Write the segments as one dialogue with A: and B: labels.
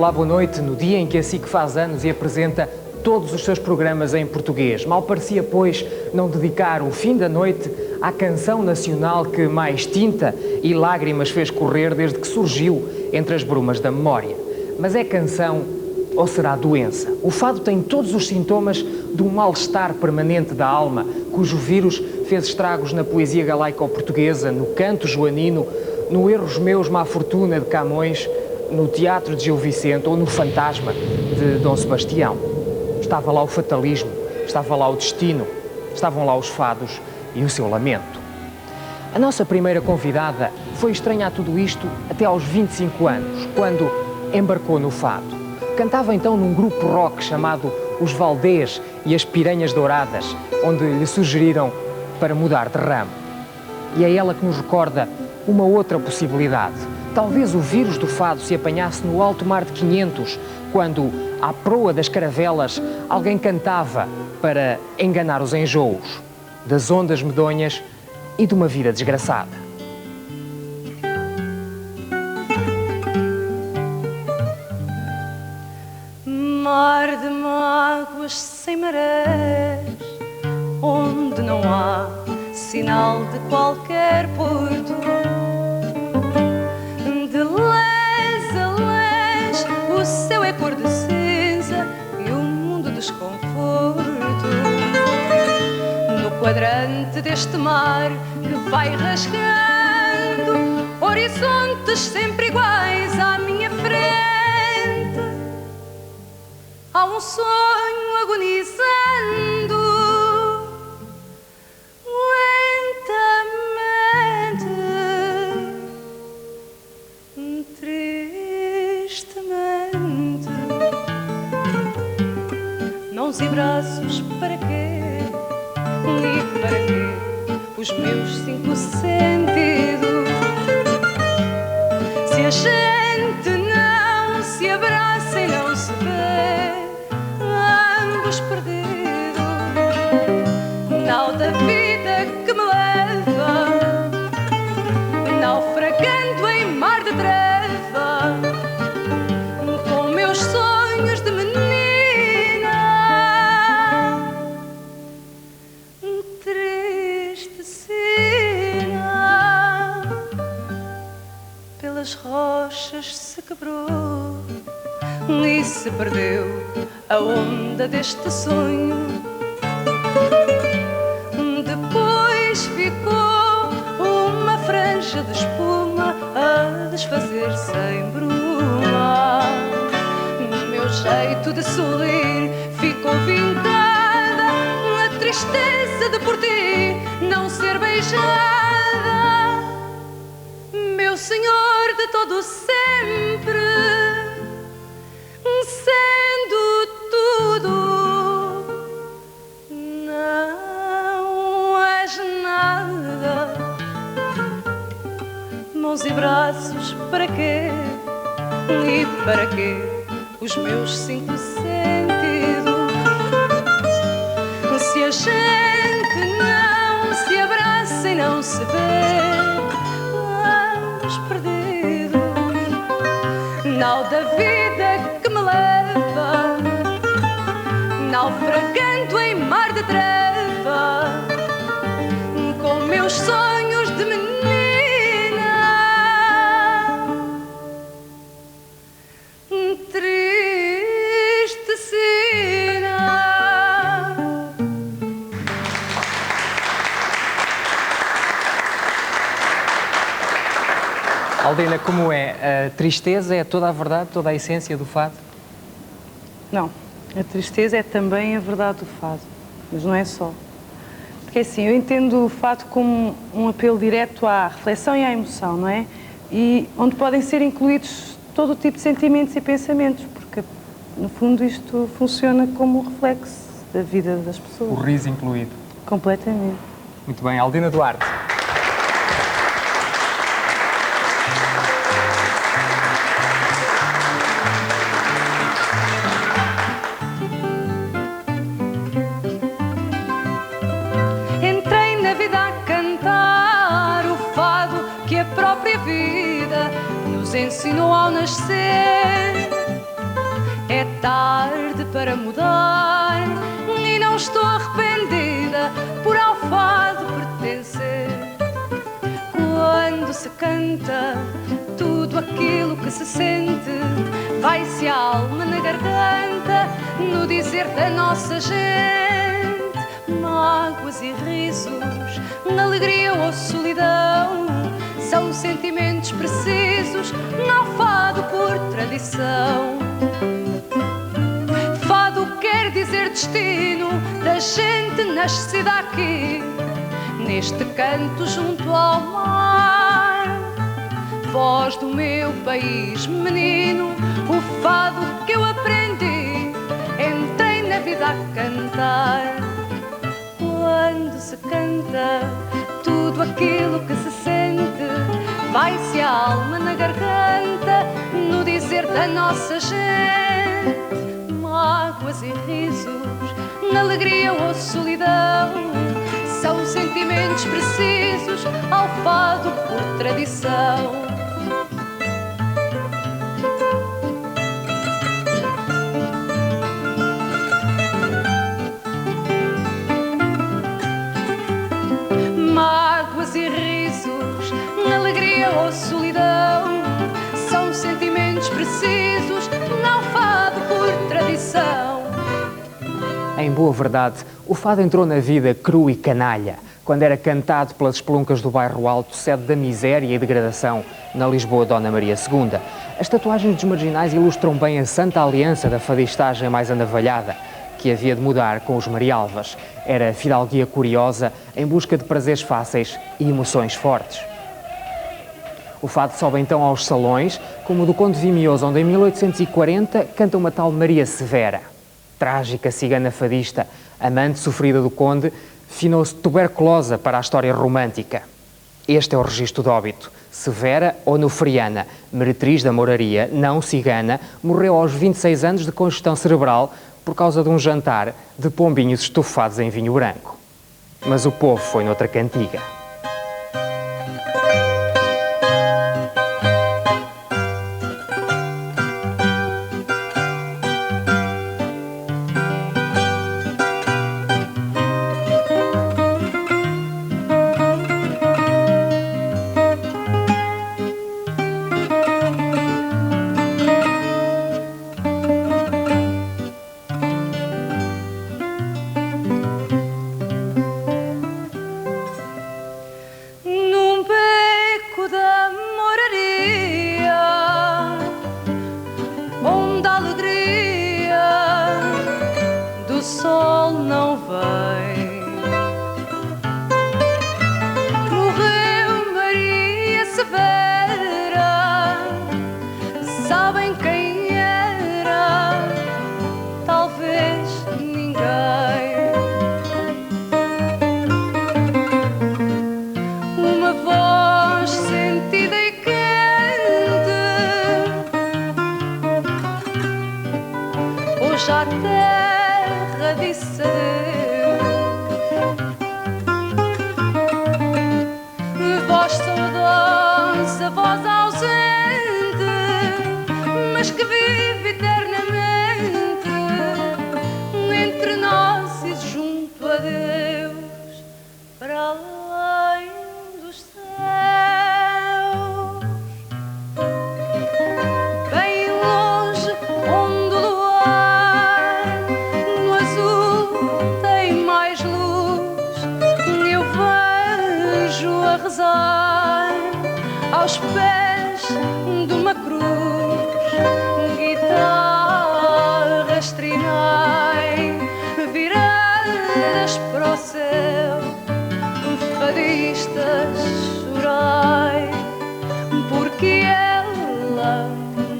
A: Olá, boa noite. No dia em que a SIC faz anos e apresenta todos os seus programas em português, mal parecia, pois, não dedicar o fim da noite à canção nacional que mais tinta e lágrimas fez correr desde que surgiu entre as brumas da memória. Mas é canção ou será doença? O fado tem todos os sintomas de um mal-estar permanente da alma, cujo vírus fez estragos na poesia galaico-portuguesa, no canto joanino, no Erros Meus, Má Fortuna de Camões, no Teatro de Gil Vicente ou no Fantasma de Dom Sebastião. Estava lá o fatalismo, estava lá o destino, estavam lá os fados e o seu lamento. A nossa primeira convidada foi estranha a tudo isto até aos 25 anos, quando embarcou no fado. Cantava então num grupo rock chamado Os Valdés e as Piranhas Douradas, onde lhe sugeriram para mudar de ramo. E é ela que nos recorda uma outra possibilidade. Talvez o vírus do fado se apanhasse no alto mar de 500, quando, à proa das caravelas, alguém cantava para enganar os enjoos das ondas medonhas e de uma vida desgraçada.
B: Mar de mágoas sem marés, onde não há sinal de qualquer porto. De lés a lés, o céu é cor de cinza e o mundo desconforto. No quadrante deste mar que vai rasgando horizontes sempre iguais à minha frente, há um sonho agonizando lentamente, tristemente. Mãos e braços, para quê? E para quê os meus 5 sentidos? Se a gente não se abraça e não se vê, ambos perdidos, nau da vida que me leva, naufragando em mar de treva, com meus sonhos de menina, triste sina, pelas rochas se quebrou e se perdeu a onda deste sonho. Depois ficou uma franja de espuma a desfazer-se em bruma. Meu jeito de sorrir ficou vincada a tristeza de por ti não ser beijada. Meu Senhor de todo sempre, sendo tudo, não és nada. Mãos e braços, para quê? E para quê os meus 5 sentidos? Se a gente não se abraça e não se vê, ambos perdidos, nau da vida que me leva, naufragando em mar de treva, com meus sonhos de menina, triste sina.
A: Aldina, como é? A tristeza é toda a verdade, toda a essência do fado?
C: Não, a tristeza é também a verdade do fado, mas não é só. Porque assim, eu entendo o fado como um apelo direto à reflexão e à emoção, não é? E onde podem ser incluídos todo o tipo de sentimentos e pensamentos, porque no fundo isto funciona como um reflexo da vida das pessoas.
A: O riso incluído.
C: Completamente.
A: Muito bem, Aldina Duarte.
B: própria vida nos ensinou ao nascer. para mudar e não estou arrependida por ao fado pertencer. Quando se canta tudo aquilo que se sente, vai-se a alma na garganta no dizer da nossa gente. Mágoas e risos, alegria ou solidão, são sentimentos precisos no fado por tradição. Fado quer dizer destino da gente nascida aqui, neste canto junto ao mar. Voz do meu país, menino, o fado que eu aprendi, entrei na vida a cantar. Quando se canta tudo aquilo que se sente, vai-se a alma na garganta no dizer da nossa gente. Mágoas e risos, alegria ou solidão, são sentimentos precisos ao fado por tradição. Mágoas e risos, alegria ou solidão, são sentimentos precisos ao fado por tradição.
A: Em boa verdade, o fado entrou na vida cru e canalha, quando era cantado pelas espeluncas do bairro Alto, sede da miséria e degradação, na Lisboa Dona Maria II. As tatuagens dos marginais ilustram bem a santa aliança da fadistagem mais anavalhada, que havia de mudar com os Marialvas. Era fidalguia curiosa, em busca de prazeres fáceis e emoções fortes. O fado sobe então aos salões, como o do Conde Vimioso, onde em 1840 canta uma tal Maria Severa. Trágica cigana fadista, amante sofrida do conde, finou-se tuberculosa para a história romântica. Este é o registro de óbito. Severa, onofriana, meretriz da moraria, não cigana, morreu aos 26 anos de congestão cerebral por causa de um jantar de pombinhos estofados em vinho branco. Mas o povo foi noutra cantiga.
B: Já a terra disse adeus. Voz saudosa, voz ausente, mas que vive eternamente entre nós e junto a Deus, para além dos céus, bem longe onde o luar no azul tem mais luz. Eu vejo a rezar aos pés de uma cruz, guitarras trinai viradas para o céu, fadistas chorai, porque ela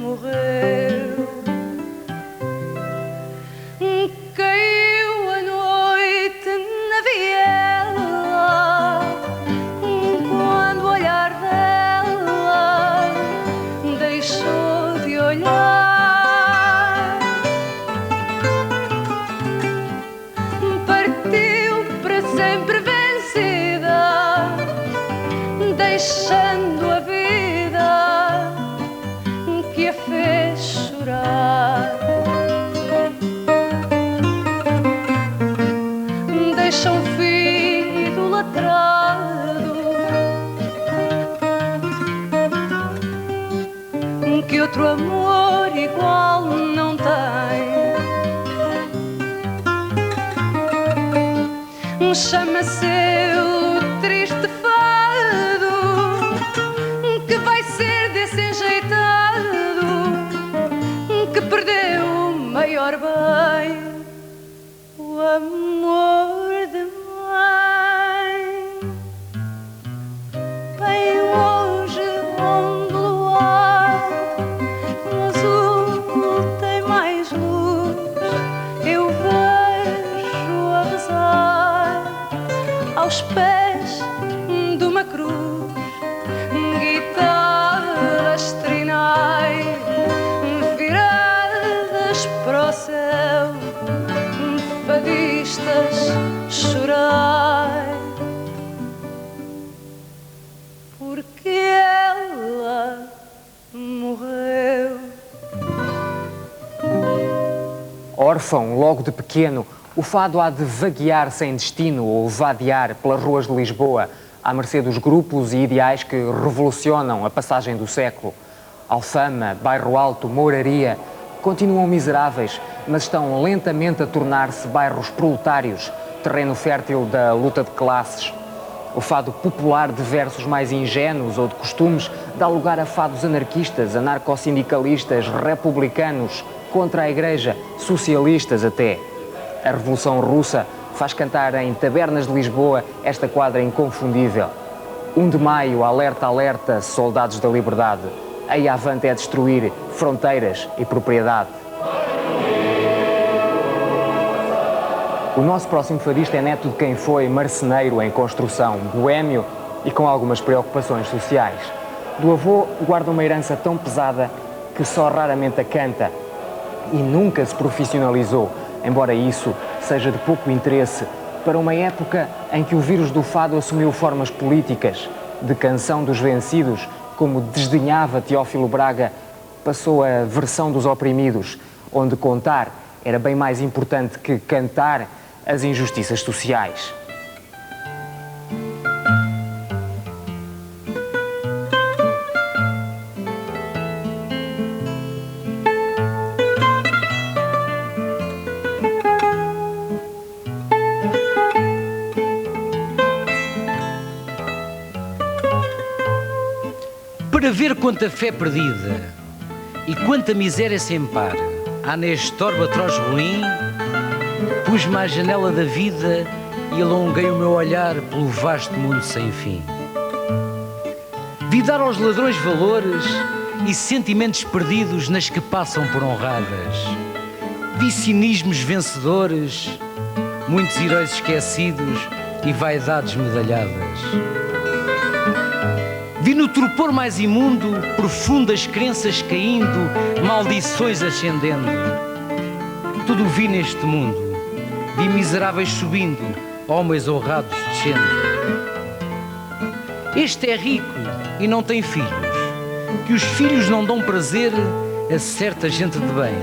B: morreu. Caiu a noite na viela, quando o olhar dela deixou de olhar. Partiu para sempre vencida, deixando a vida que a fez chorar. deixa um fio idolatrado que outro amor igual não tem. Chama-se o triste fado que vai ser desse enjeitado que perdeu o maior bem, o amor de mãe. Bem longe onde o luar no azul tem mais luz, eu vejo a rezar aos pés de uma cruz, guitarras trinai viradas para o céu, fadistas chorai, porque ela morreu.
A: Órfão, logo de pequeno, o fado há de vaguear sem destino ou vadear pelas ruas de Lisboa, à mercê dos grupos e ideais que revolucionam a passagem do século. Alfama, Bairro Alto, Mouraria, continuam miseráveis, mas estão lentamente a tornar-se bairros proletários, terreno fértil da luta de classes. O fado popular de versos mais ingênuos ou de costumes dá lugar a fados anarquistas, anarcossindicalistas, republicanos, contra a Igreja, socialistas até. A Revolução Russa faz cantar em tabernas de Lisboa esta quadra inconfundível. 1 de maio, alerta, alerta, soldados da liberdade. Aí avante é destruir fronteiras e propriedade. O nosso próximo fadista é neto de quem foi marceneiro em construção, boémio e com algumas preocupações sociais. Do avô guarda uma herança tão pesada que só raramente a canta e nunca se profissionalizou, embora isso seja de pouco interesse para uma época em que o vírus do fado assumiu formas políticas. De canção dos vencidos, como desdenhava Teófilo Braga, passou a versão dos oprimidos, onde contar era bem mais importante que cantar as injustiças sociais.
D: Para ver quanta fé perdida e quanta miséria sem par há neste orbe atroz ruim, pus-me à janela da vida e alonguei o meu olhar pelo vasto mundo sem fim. Vi dar aos ladrões valores e sentimentos perdidos nas que passam por honradas. Vi cinismos vencedores, muitos heróis esquecidos e vaidades medalhadas. Vi no torpor mais imundo profundas crenças caindo, maldições ascendendo. Tudo vi neste mundo, vi miseráveis subindo, homens honrados descendo. Este é rico e não tem filhos, que os filhos não dão prazer a certa gente de bem.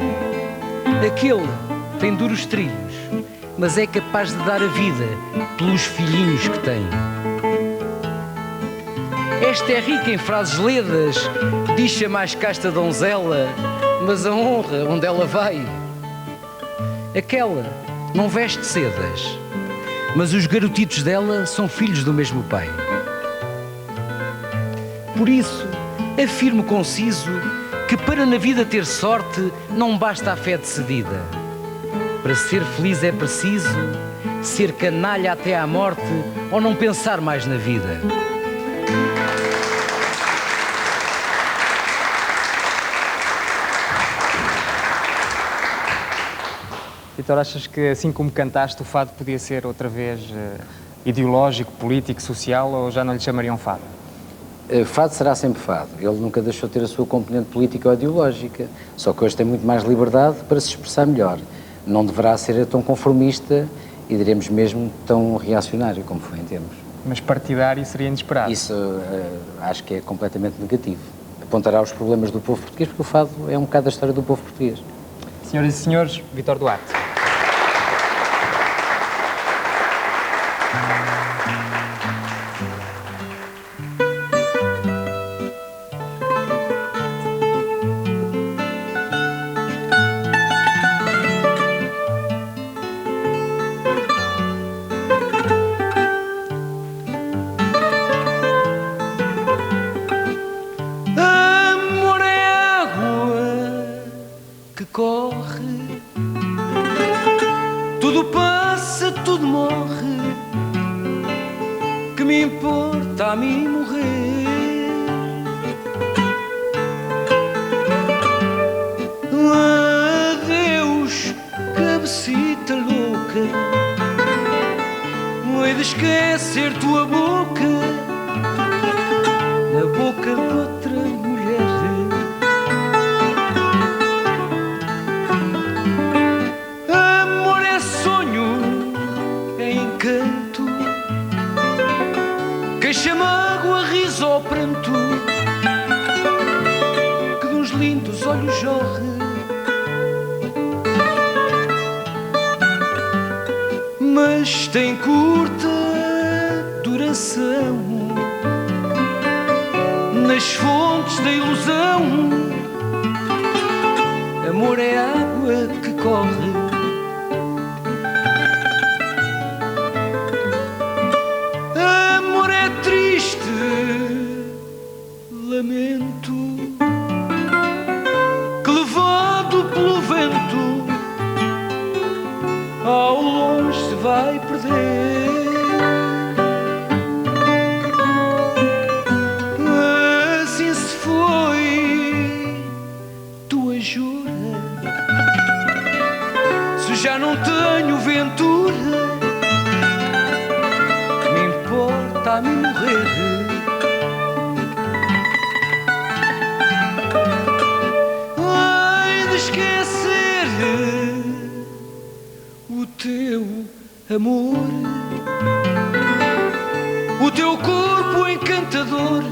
D: Aquele tem duros trilhos, mas é capaz de dar a vida pelos filhinhos que tem. Esta é rica em frases ledas, diz a mais casta donzela, mas a honra onde ela vai. Aquela não veste sedas, mas os garotitos dela são filhos do mesmo pai. Por isso, afirmo conciso que para na vida ter sorte não basta a fé decidida. Para ser feliz é preciso ser canalha até à morte ou não pensar mais na vida.
A: Vítor, achas que assim como cantaste, o fado podia ser outra vez ideológico, político, social, ou já não lhe chamariam fado?
E: Fado será sempre fado. Ele nunca deixou de ter a sua componente política ou ideológica, só que hoje tem muito mais liberdade para se expressar melhor. Não deverá ser tão conformista e diremos mesmo tão reacionário como foi em termos.
A: Mas partidário seria inesperado.
E: Isso acho que é completamente negativo. Apontará os problemas do povo português, porque o fado é um bocado da história do povo português.
A: Senhoras e senhores, Vítor Duarte.
F: Corre, tudo passa, tudo morre. Que me importa a mim morrer? Adeus, cabecita louca, hei de esquecer tua boca na boca de outra mulher. Queixa, mágoa, riso ou pranto, que de uns lindos olhos jorre. Mas tem curta duração nas fontes da ilusão. Amor é água que corre. Lamento que, levado pelo vento, ao longe se vai perder. Assim se foi tua jura, se já não tenho ventura, me importa a mim morrer. Teu amor, o teu corpo encantador,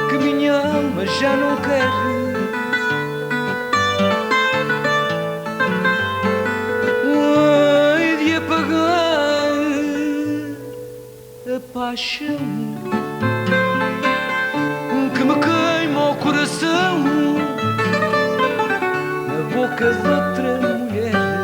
F: que minha alma já não quer. Hei de apagar a paixão que me queima o coração na boca de outra mulher.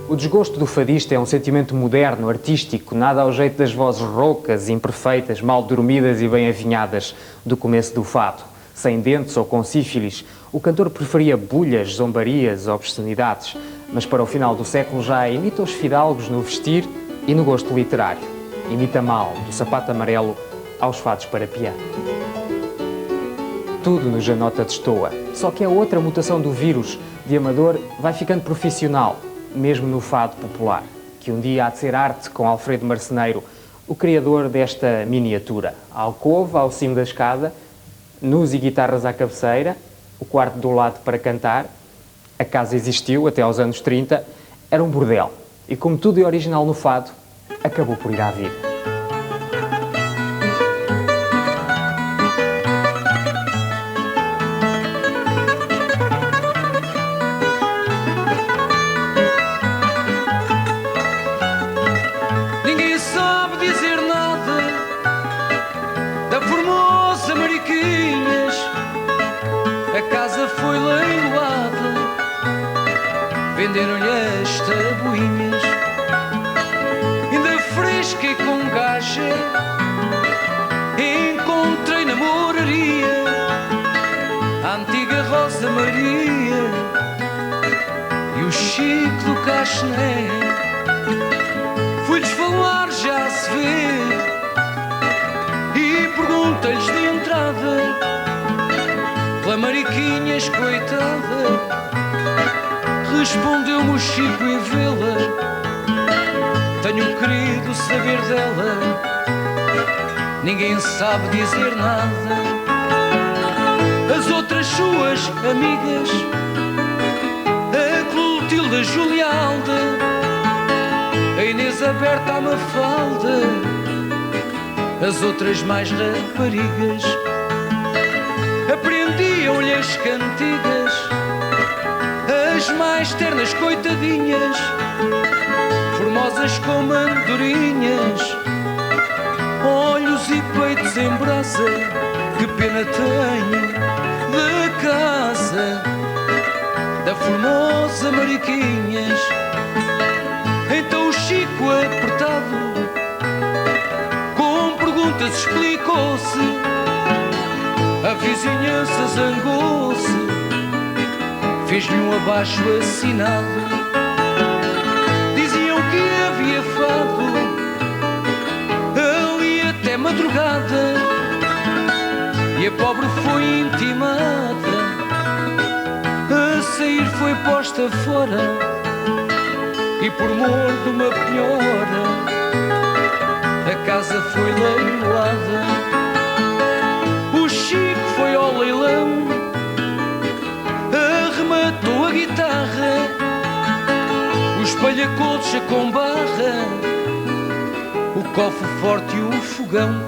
A: O desgosto do fadista é um sentimento moderno, artístico, nada ao jeito das vozes roucas, imperfeitas, mal dormidas e bem avinhadas do começo do fado. Sem dentes ou com sífilis, o cantor preferia bulhas, zombarias, obscenidades, mas para o final do século já imita os fidalgos no vestir e no gosto literário. Imita mal, do sapato amarelo aos fados para piano. Tudo no Janota destoa, só que a outra mutação do vírus de amador vai ficando profissional, mesmo no fado popular, que um dia há de ser arte com Alfredo Marceneiro, o criador desta miniatura. A alcova ao cimo da escada, nus e guitarras à cabeceira, o quarto do lado para cantar. A casa existiu até aos anos 30, era um bordel. E como tudo é original no fado, acabou por ir à vida.
F: Venderam-lhe as tabuinhas, ainda fresca e com gaja. Encontrei na moraria a antiga Rosa Maria e o Chico do Caxné. Fui-lhes falar, já se vê, e perguntei-lhes de entrada pela Mariquinhas, coitada. Respondeu-me o Chico em vê-la, tenho querido saber dela, ninguém sabe dizer nada. As outras suas amigas, a Clotilde, a Julialda, a Inês, a Berta, a Mafalda, as outras mais raparigas. Aprendiam-lhe as cantigas, as mais ternas coitadinhas, formosas como andorinhas, olhos e peitos em brasa. Que pena tenho da casa da formosa Mariquinhas. Então o Chico, apertado com perguntas, explicou-se. A vizinhança zangou-se, fez-lhe um abaixo assinado. Diziam que havia fado ali até madrugada, e a pobre foi intimada, a sair foi posta fora, e por mor de uma penhora a casa foi leiloada. O Chico foi ao leilão, arrematou a guitarra, os palhacolos com barra, o cofre forte e o fogão.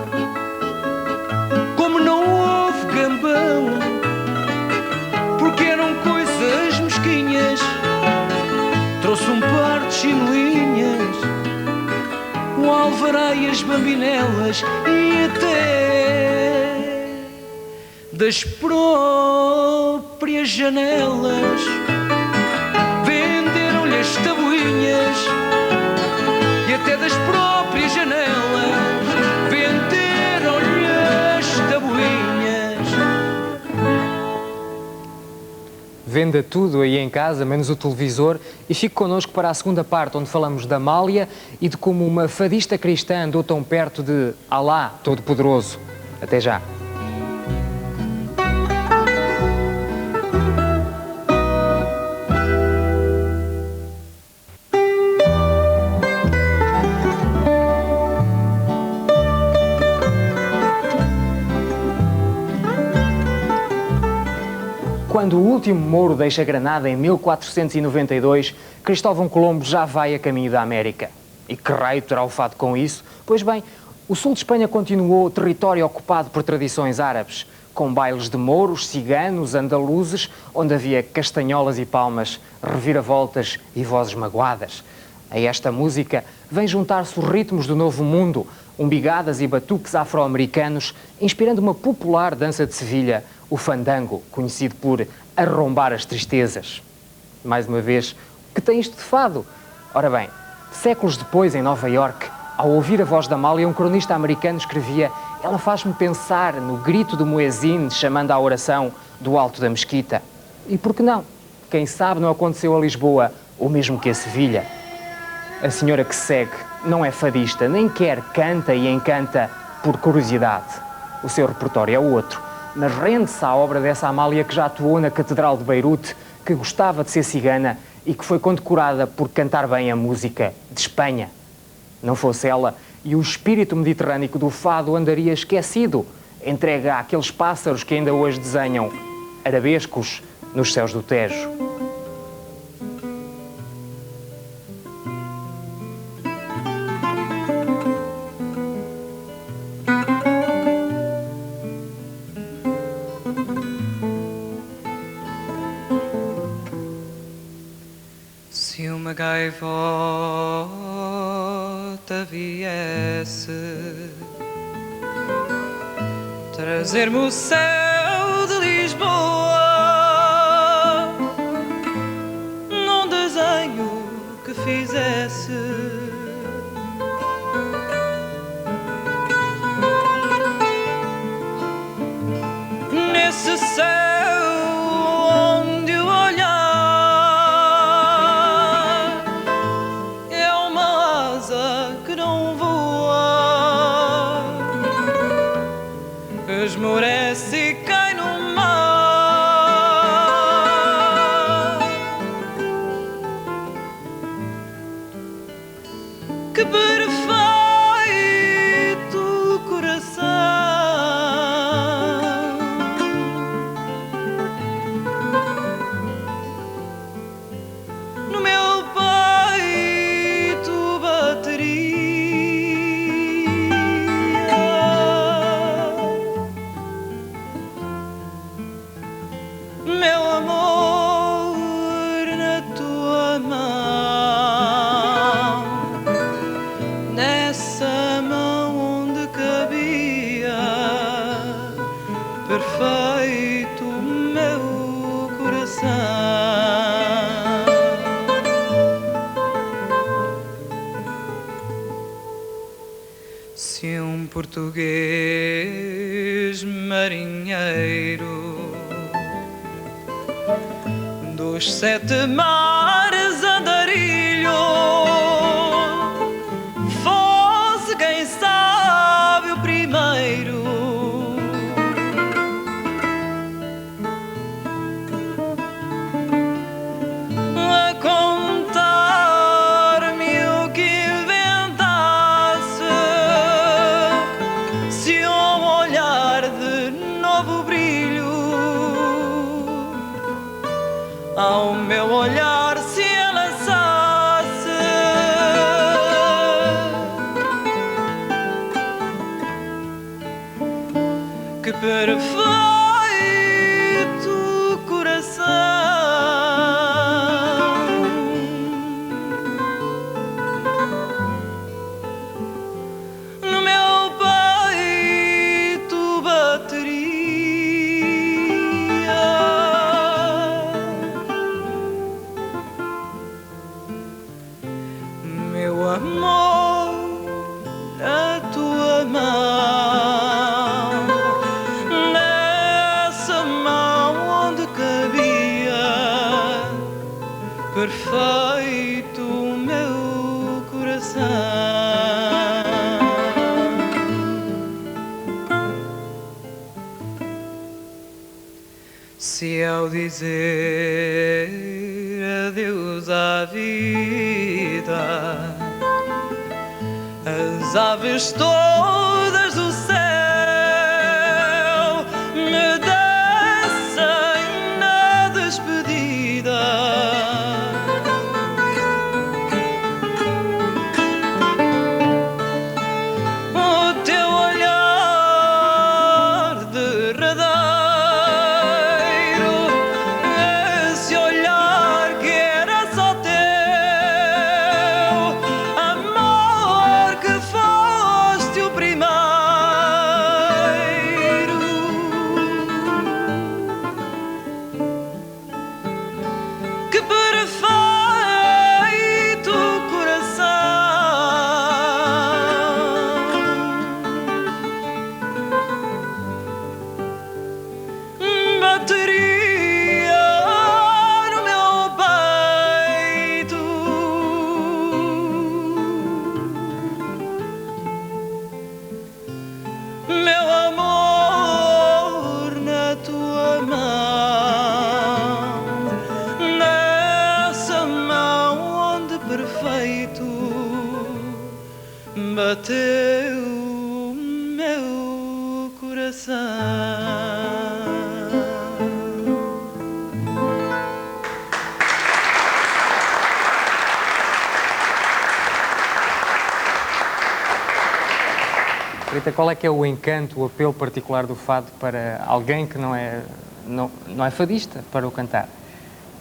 F: Como não houve gambão, porque eram coisas mesquinhas, trouxe um par de chinelinhas, um alvará e as bambinelas, e até das próprias janelas venderam-lhe as tabuinhas, e até das próprias janelas venderam-lhe as tabuinhas.
A: Venda tudo aí em casa, menos o televisor, e fique connosco para a segunda parte, onde falamos da Amália e de como uma fadista cristã andou tão perto de Alá Todo-Poderoso. Até já. Quando o último Mouro deixa Granada em 1492, Cristóvão Colombo já vai a caminho da América. E que raio terá o fado com isso? Pois bem, o sul de Espanha continuou território ocupado por tradições árabes, com bailes de mouros, ciganos, andaluzes, onde havia castanholas e palmas, reviravoltas e vozes magoadas. A esta música vem juntar-se os ritmos do Novo Mundo, umbigadas e batuques afro-americanos, inspirando uma popular dança de Sevilha, o fandango, conhecido por arrombar as tristezas. Mais uma vez, que tem isto de fado? Ora bem, séculos depois, em Nova Iorque, ao ouvir a voz da Amália, um cronista americano escrevia: ela faz-me pensar no grito do muezin chamando à oração do alto da mesquita. E por que não? Quem sabe não aconteceu a Lisboa, o mesmo que a Sevilha. A senhora que segue não é fadista, nem quer canta e encanta por curiosidade. O seu repertório é outro, mas rende-se à obra dessa Amália que já atuou na Catedral de Beirute, que gostava de ser cigana e que foi condecorada por cantar bem a música de Espanha. Não fosse ela, e o espírito mediterrâneo do fado andaria esquecido, entregue àqueles pássaros que ainda hoje desenham arabescos nos céus do Tejo.
F: Se uma gaivota viesse trazer-me o céu de Lisboa, num desenho que fizesse, nesse céu onde o olhar é uma asa que não voa, esmorece meu amor na tua mão, nessa mão onde cabia perfeito o meu coração. Se um português marinheiro dos 7 mares andarilho fosse, quem sabe, o primeiro a contar-me o que inventasse, se um olhar de novo brilho ao meu olhar se lançasse, que perfeito coração no meu peito bateria. Meu amor na tua mão, nessa mão onde cabia perfeito o meu coração. Se ao dizer adeus à vida as aves todas do céu me descem na despedida, o teu olhar derradeiro, esse olhar que era só teu, amor que foste o primeiro, que perfeito coração bateria no meu peito. Meu amor na tua mão, nessa mão onde perfeito bateu o meu coração.
A: Rita, qual é que é o encanto, o apelo particular do fado para alguém que não é fadista para o cantar?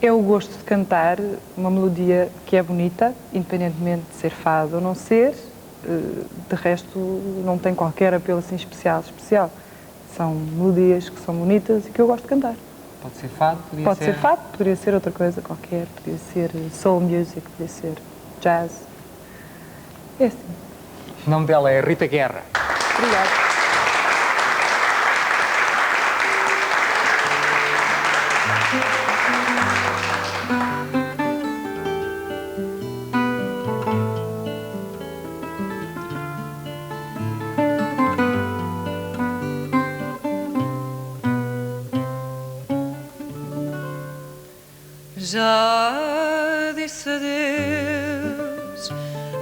C: É o gosto de cantar uma melodia que é bonita, independentemente de ser fado ou não ser. De resto, não tem qualquer apelo assim especial. São melodias que são bonitas e que eu gosto de cantar.
A: Pode ser fado,
C: Pode ser fado, poderia ser outra coisa qualquer, poderia ser soul music, poderia ser jazz. É assim.
A: O nome dela é Rita Guerra.
C: Obrigada.
F: Já disse adeus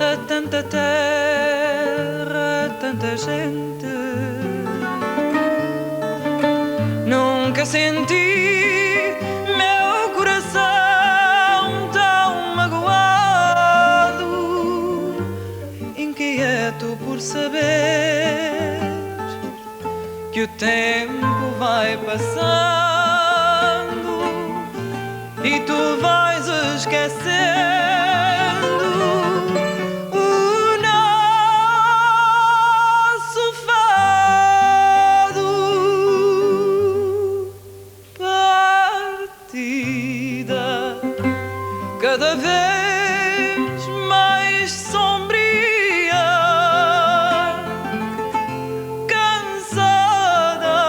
F: a tanta terra, a tanta gente. Nunca senti meu coração tão magoado, inquieto por saber que o tempo vai passando e tu vais esquecendo o nosso fado. Partida cada vez mais sombria, cansada,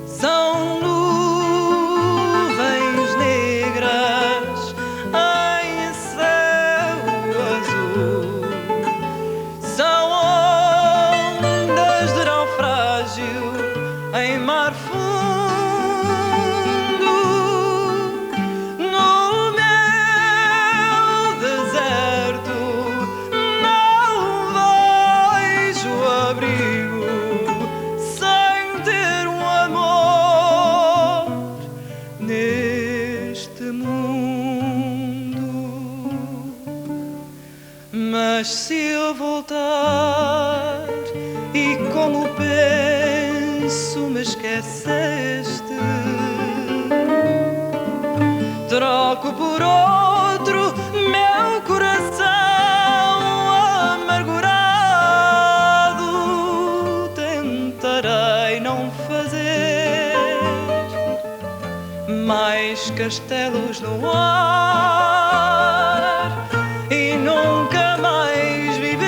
F: são nuvens negras em céu azul, são ondas de naufrágio em mar fundo. No meu deserto não vejo abrigo sem ter um amor neste mundo. Mas se eu voltar e como penso me esqueceste, troco por outro meu coração amargurado. Tentarei não fazer mais castelos no ar e nunca mais viver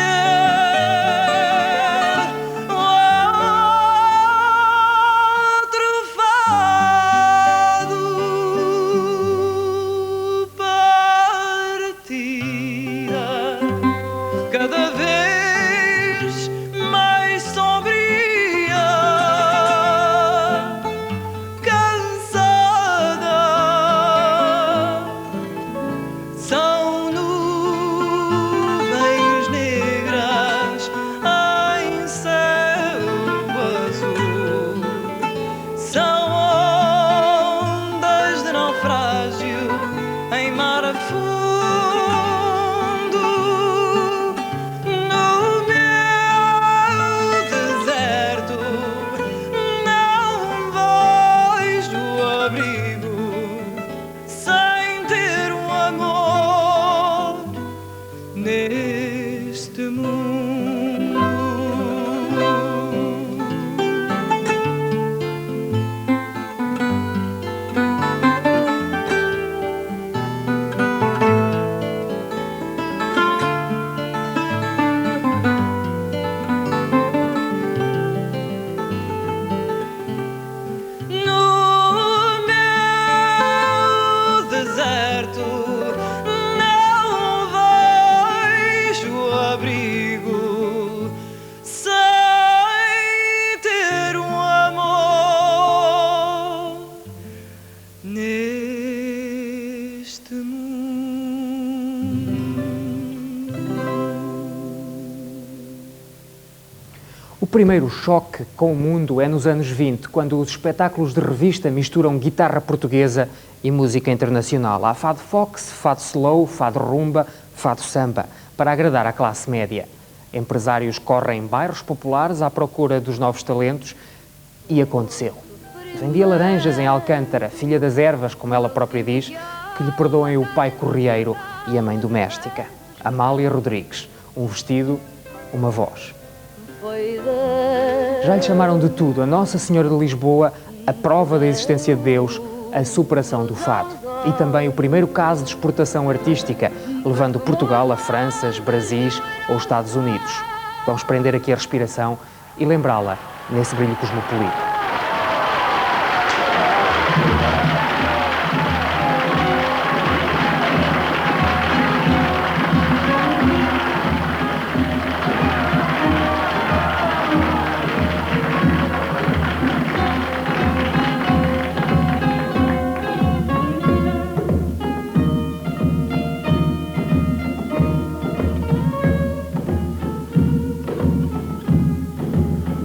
F: outro fado. Partida cada vez mais sombria, cansada, são nuvens negras em céu azul, são ondas de naufrágio em mar fundo. No meu deserto não vejo abrigo sem ter um amor neste mundo. No meu deserto não vejo abrigo sem ter um amor neste mundo.
A: O primeiro choque com o mundo é nos anos 20, quando os espetáculos de revista misturam guitarra portuguesa e música internacional. Há fado fox, fado slow, fado rumba, fado samba, para agradar à classe média. Empresários correm em bairros populares à procura dos novos talentos e aconteceu. Vendia laranjas em Alcântara, filha das ervas, como ela própria diz, que lhe perdoem o pai corrieiro e a mãe doméstica. Amália Rodrigues, um vestido, uma voz. Já lhe chamaram de tudo, a Nossa Senhora de Lisboa, a prova da existência de Deus, a superação do fado. E também o primeiro caso de exportação artística, levando Portugal a Franças, Brasis ou Estados Unidos. Vamos prender aqui a respiração e lembrá-la nesse brilho cosmopolita.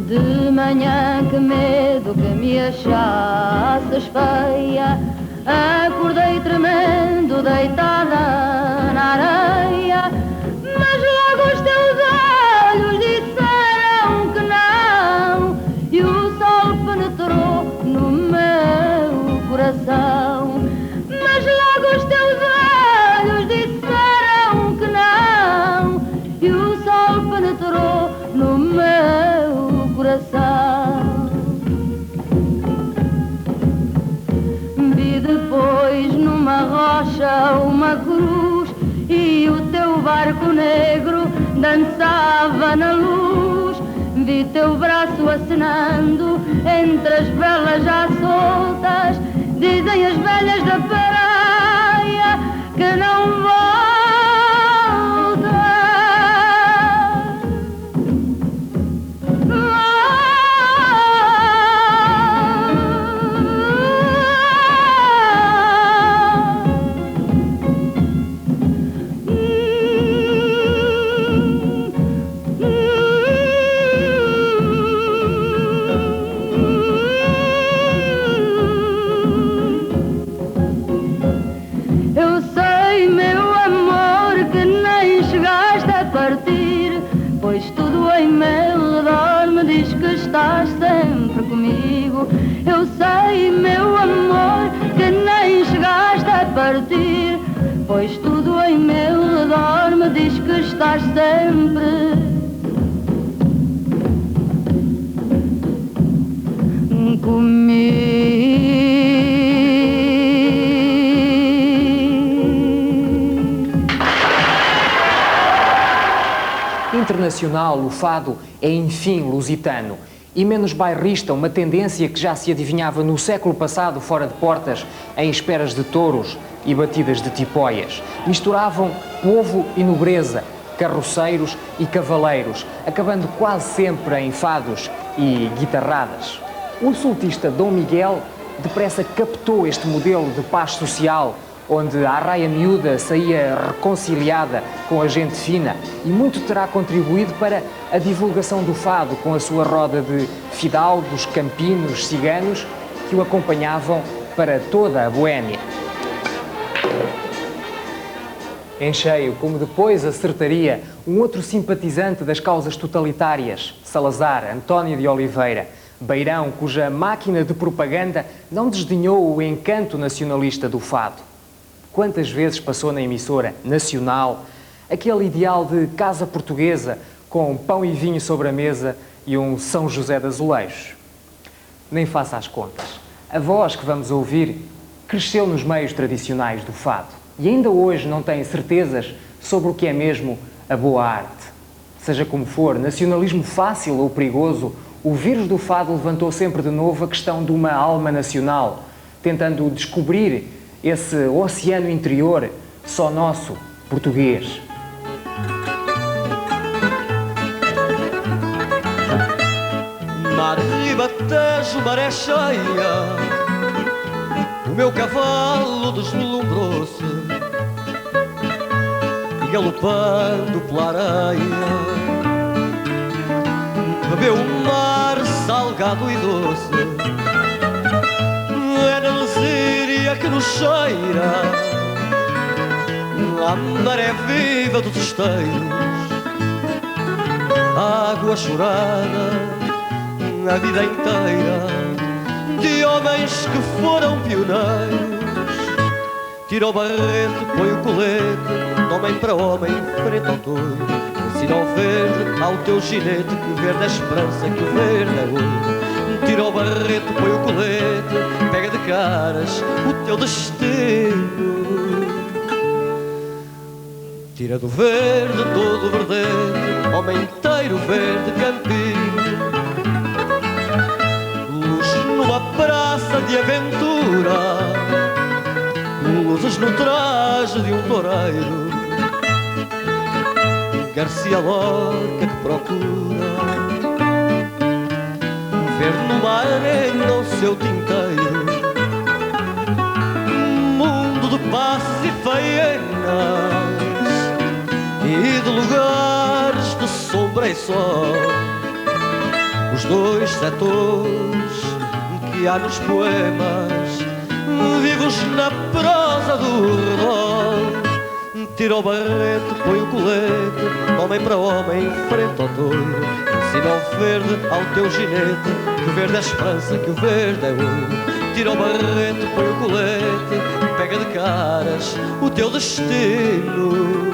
G: De manhã que medo que me achasses feia, acordei tremendo deitada na areia, mas logo os teus olhos disseram que não, e o sol penetrou no meu coração. coração. Mas logo os teus olhos disseram que não, e o sol penetrou no meu coração. Vi depois numa rocha uma cruz, e o teu barco negro dançava na luz. Vi teu braço acenando entre as velas já soltas. Dizem as velhas da praia que não volta. Pois tudo em meu redor me diz que estás sempre comigo. Eu sei, meu amor, que nem chegaste a partir, pois tudo em meu redor me diz que estás sempre comigo.
A: Internacional, o fado é enfim lusitano e menos bairrista, uma tendência que já se adivinhava no século passado fora de portas, em esperas de touros e batidas de tipóias. Misturavam povo e nobreza, carroceiros e cavaleiros, acabando quase sempre em fados e guitarradas. O sultista Dom Miguel depressa captou este modelo de paz social, onde a arraia miúda saía reconciliada com a gente fina, e muito terá contribuído para a divulgação do fado com a sua roda de fidalgos, campinos, ciganos que o acompanhavam para toda a Boémia. Em cheio, como depois acertaria um outro simpatizante das causas totalitárias, Salazar, António de Oliveira, beirão cuja máquina de propaganda não desdenhou o encanto nacionalista do fado. Quantas vezes passou na emissora nacional aquele ideal de casa portuguesa com pão e vinho sobre a mesa e um São José de azulejos? Nem faça as contas. A voz que vamos ouvir cresceu nos meios tradicionais do fado e ainda hoje não tem certezas sobre o que é mesmo a boa arte. Seja como for, nacionalismo fácil ou perigoso, o vírus do fado levantou sempre de novo a questão de uma alma nacional, tentando descobrir esse oceano interior só nosso, português.
F: Mar ribatejo, maré cheia, o meu cavalo deslumbrou-se e galopando pela areia bebeu o mar salgado e doce. É na lesíria que nos cheira a maré viva dos esteiros, água chorada a vida inteira de homens que foram pioneiros. Tira o barrete, põe o colete, de homem para homem, frente ao touro. Ensina ao verde, ao teu ginete, que o verde é esperança, que o verde é ouro. Tira o barrete, põe o colete, pega de caras o teu destino. Tira do verde todo o verdete, homem inteiro verde campino. Luz numa praça de aventura, luzes no traje de um toureiro. Garcia Lorca que procura ver numa arena o seu tinteiro. Mundo de passos e faenas e de lugares de sombra e sol, os dois setores que há nos poemas vivos na prosa do redor. Tira o barrete, põe o colete, homem para homem, frente ao touro. Ensina ao verde, ao teu ginete, que o verde é esperança, que o verde é ouro. tira o barrete, põe o colete, pega de caras o teu destino.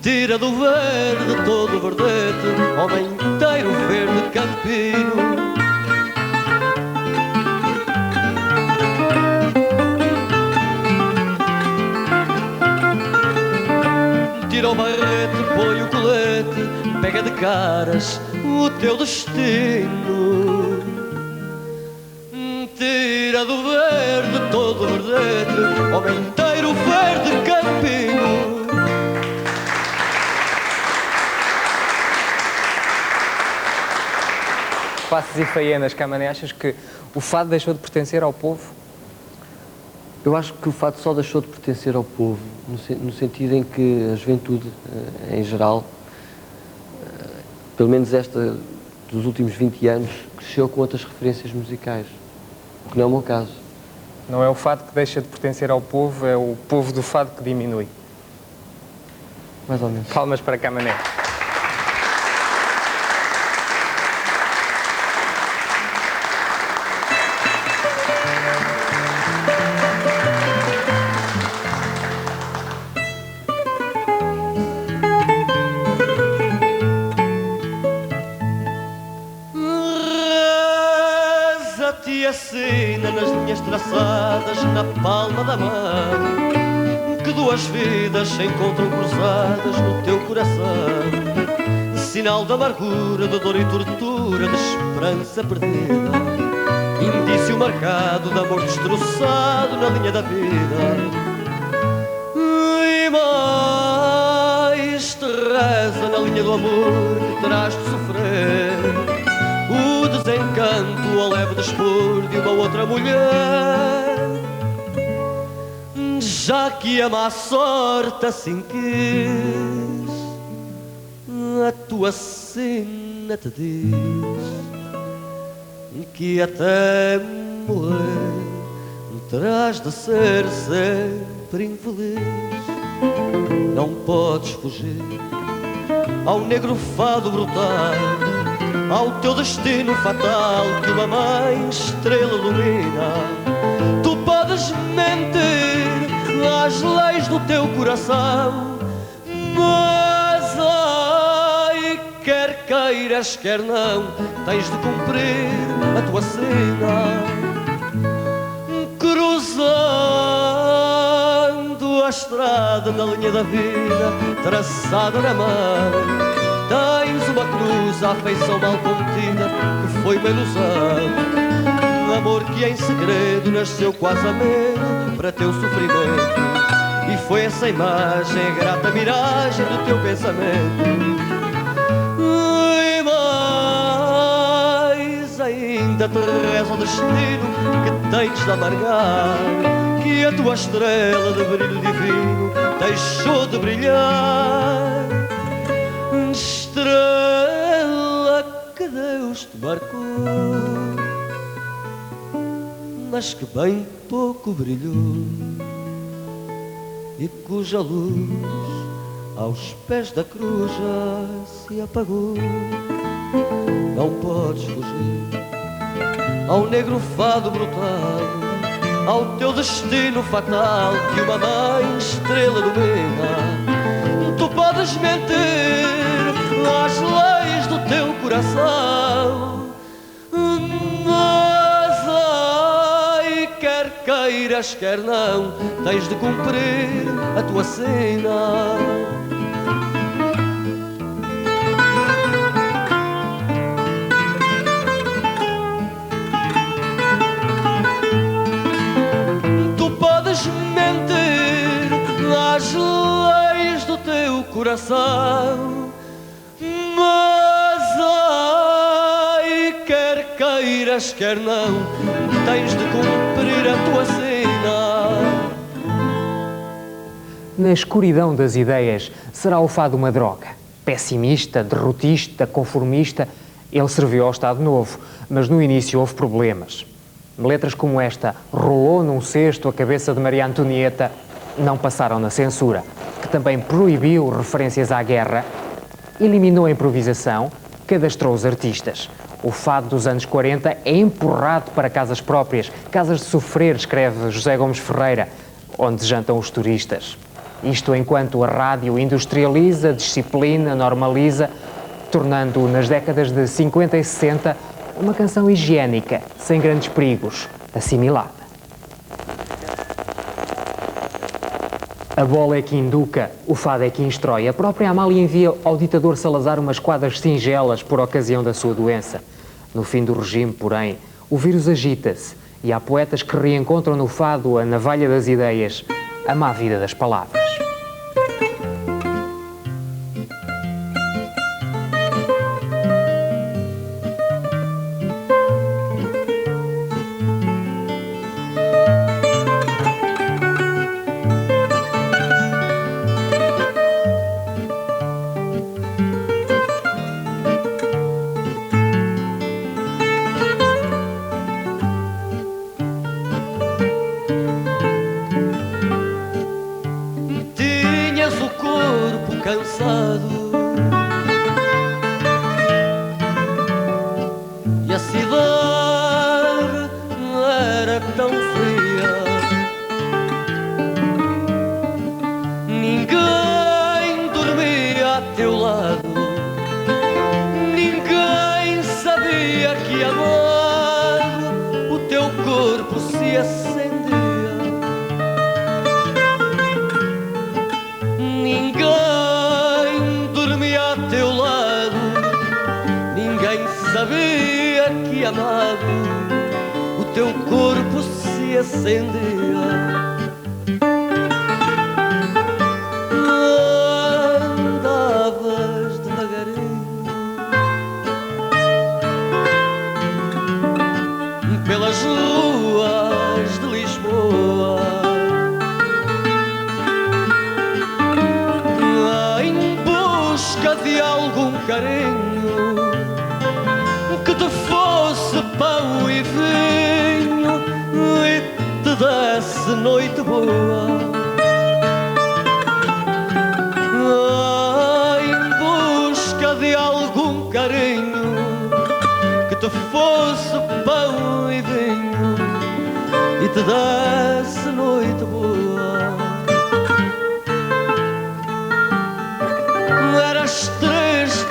F: Tira do verde todo o verdete, homem inteiro verde campino. Tira o barrete, põe o colete, pega de caras o teu destino. Tira do verde todo o verdete, homem inteiro verde campino.
A: Passos e Faienas, Camané, achas que o fado deixou de pertencer ao povo?
H: Eu acho que o fado só deixou de pertencer ao povo, no sentido em que a juventude, em geral, pelo menos esta dos últimos 20 anos, cresceu com outras referências musicais, o que não é o meu caso.
A: Não é o fado que deixa de pertencer ao povo, é o povo do fado que diminui.
H: Mais ou menos.
A: Palmas para Camané.
F: Reza-te assina nas linhas traçadas na palma da mão, que duas vidas se encontram cruzadas no teu coração. Sinal de amargura, de dor e tortura, de esperança perdida, indício marcado de amor destroçado na linha da vida. E mais te reza na linha do amor que terás de sofrer o desencanto ao leve dispor de uma outra mulher. Já que a má sorte assim quis, a tua sina te diz que até morrer terás de ser sempre infeliz. Não podes fugir ao negro fado brutal, ao teu destino fatal que uma mãe estrela ilumina. Tu podes mentir às leis do teu coração, mas ai, quer queiras, quer não, tens de cumprir a tua sina. Cruzando a estrada na linha da vida, traçada na mão, tens uma cruz à feição mal contida, que foi uma ilusão. Amor que em segredo nasceu quase a medo para teu sofrimento, e foi essa imagem a grata miragem do teu pensamento. E mais ainda te reza o destino que tens de amargar, que a tua estrela de brilho divino deixou de brilhar. Estrela que Deus te marcou, mas que bem pouco brilhou, e cuja luz aos pés da cruz já se apagou. Não podes fugir ao negro fado brutal, ao teu destino fatal que uma mãe estrela ilumina. Tu podes mentir às leis do teu coração, mas ai, quer queiras, quer não, tens de cumprir a tua sina. Tu podes mentir às leis do teu coração, mas ai, quer queiras, quer não, tens de cumprir a tua sina.
A: Na escuridão das ideias, será o fado uma droga? Pessimista, derrotista, conformista, ele serviu ao Estado Novo, mas no início houve problemas. Letras como esta, rolou num cesto a cabeça de Maria Antonieta, não passaram na censura, que também proibiu referências à guerra, eliminou a improvisação, cadastrou os artistas. O fado dos anos 40 é empurrado para casas próprias, casas de sofrer, escreve José Gomes Ferreira, onde jantam os turistas. Isto enquanto a rádio industrializa, disciplina, normaliza, tornando nas décadas de 50 e 60 uma canção higiênica, sem grandes perigos, assimilada. A bola é que induca, o fado é que instrói. A própria Amália envia ao ditador Salazar umas quadras singelas por ocasião da sua doença. No fim do regime, porém, o vírus agita-se e há poetas que reencontram no fado a navalha das ideias, a má vida das palavras.
F: E a cidade não era tão fria. Ninguém dormia a teu lado, ninguém sabia que amado o teu corpo se acendia. Sabia que amado o teu corpo se acendia. Andavas devagarinho pelas ruas de Lisboa, em busca de algum carinho que te fosse pão e vinho e te desse noite boa. Em busca de algum carinho que te fosse pão e vinho e te desse noite boa. Eras triste,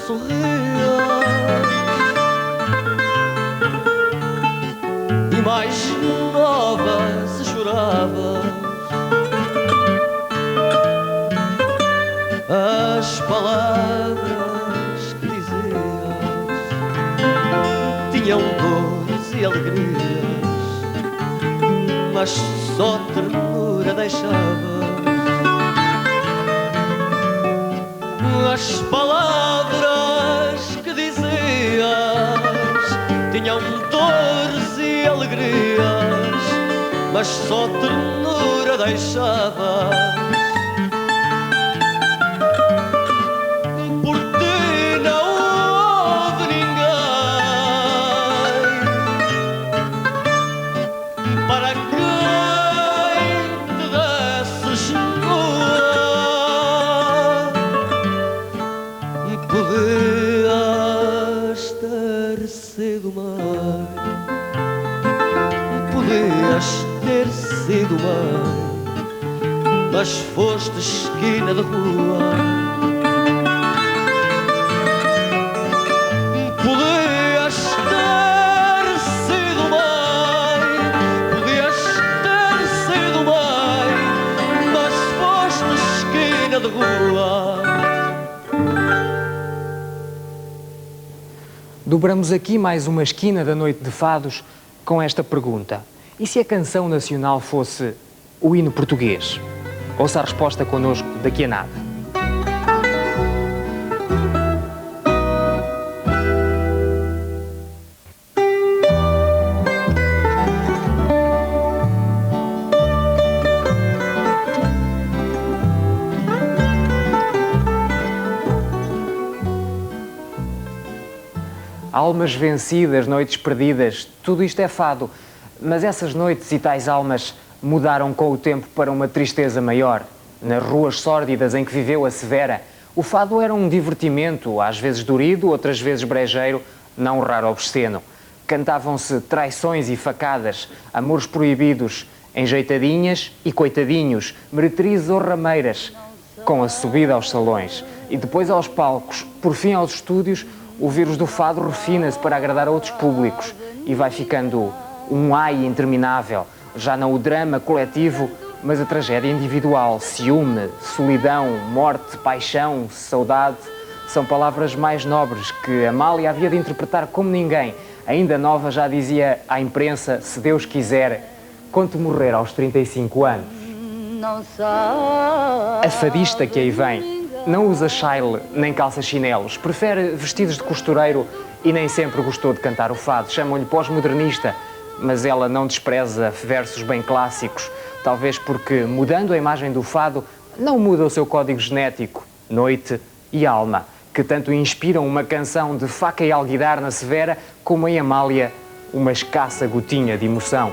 F: sorria, e mais nova se choravas. As palavras que dizias tinham dores e alegrias, mas só ternura deixavas. As palavras que dizias tinham dores e alegrias, mas só ternura deixavas. Por ti não houve ninguém para quem te desses nua. Podias ter sido mãe, podias ter sido mãe, mas foste esquina de rua. Podias ter sido mãe, podias ter sido mãe, mas foste esquina de rua.
A: Dobramos aqui mais uma esquina da Noite de Fados com esta pergunta: e se a canção nacional fosse o hino português? Ouça a resposta connosco daqui a nada. Almas vencidas, noites perdidas, tudo isto é fado. Mas essas noites e tais almas mudaram com o tempo para uma tristeza maior. Nas ruas sórdidas em que viveu a Severa, o fado era um divertimento, às vezes dorido, outras vezes brejeiro, não raro obsceno. Cantavam-se traições e facadas, amores proibidos, enjeitadinhas e coitadinhos, meretrizes ou rameiras, com a subida aos salões e depois aos palcos, por fim aos estúdios, o vírus do fado refina-se para agradar a outros públicos e vai ficando um ai interminável, já não o drama coletivo, mas a tragédia individual, ciúme, solidão, morte, paixão, saudade, são palavras mais nobres que Amália havia de interpretar como ninguém. Ainda nova já dizia à imprensa, se Deus quiser, quando morrer aos 35 anos. A fadista que aí vem não usa chile nem calça chinelos, prefere vestidos de costureiro e nem sempre gostou de cantar o fado. Chamam-lhe pós-modernista, mas ela não despreza versos bem clássicos, talvez porque, mudando a imagem do fado, não muda o seu código genético, noite e alma, que tanto inspiram uma canção de faca e alguidar na Severa, como em Amália, uma escassa gotinha de emoção.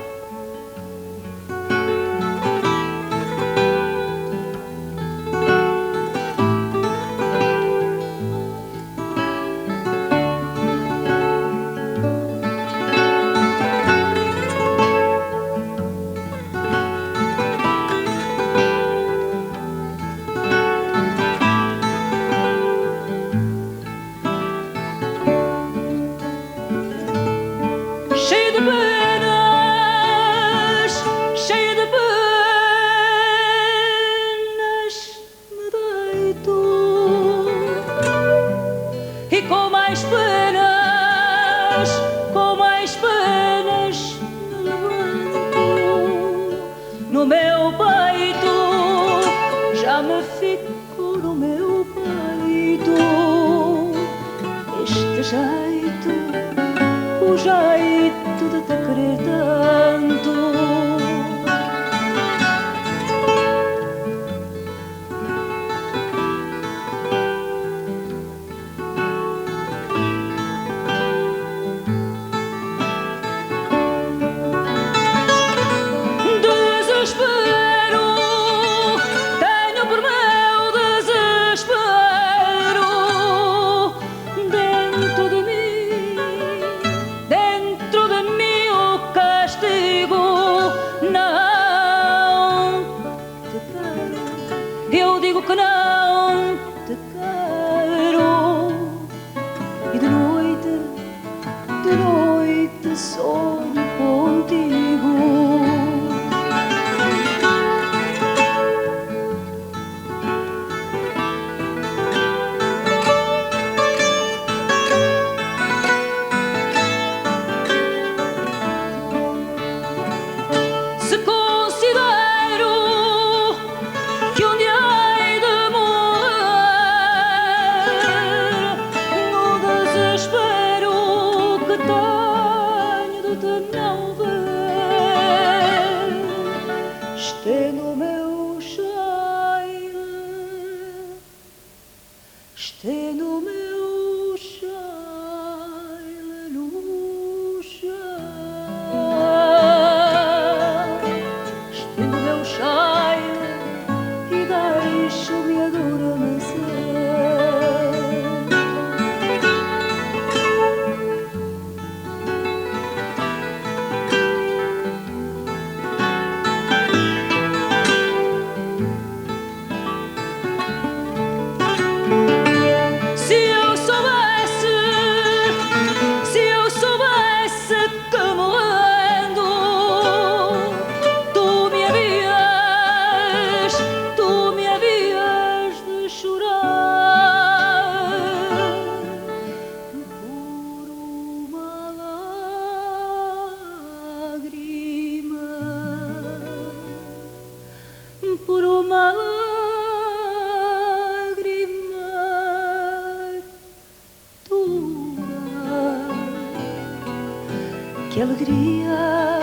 B: Que alegria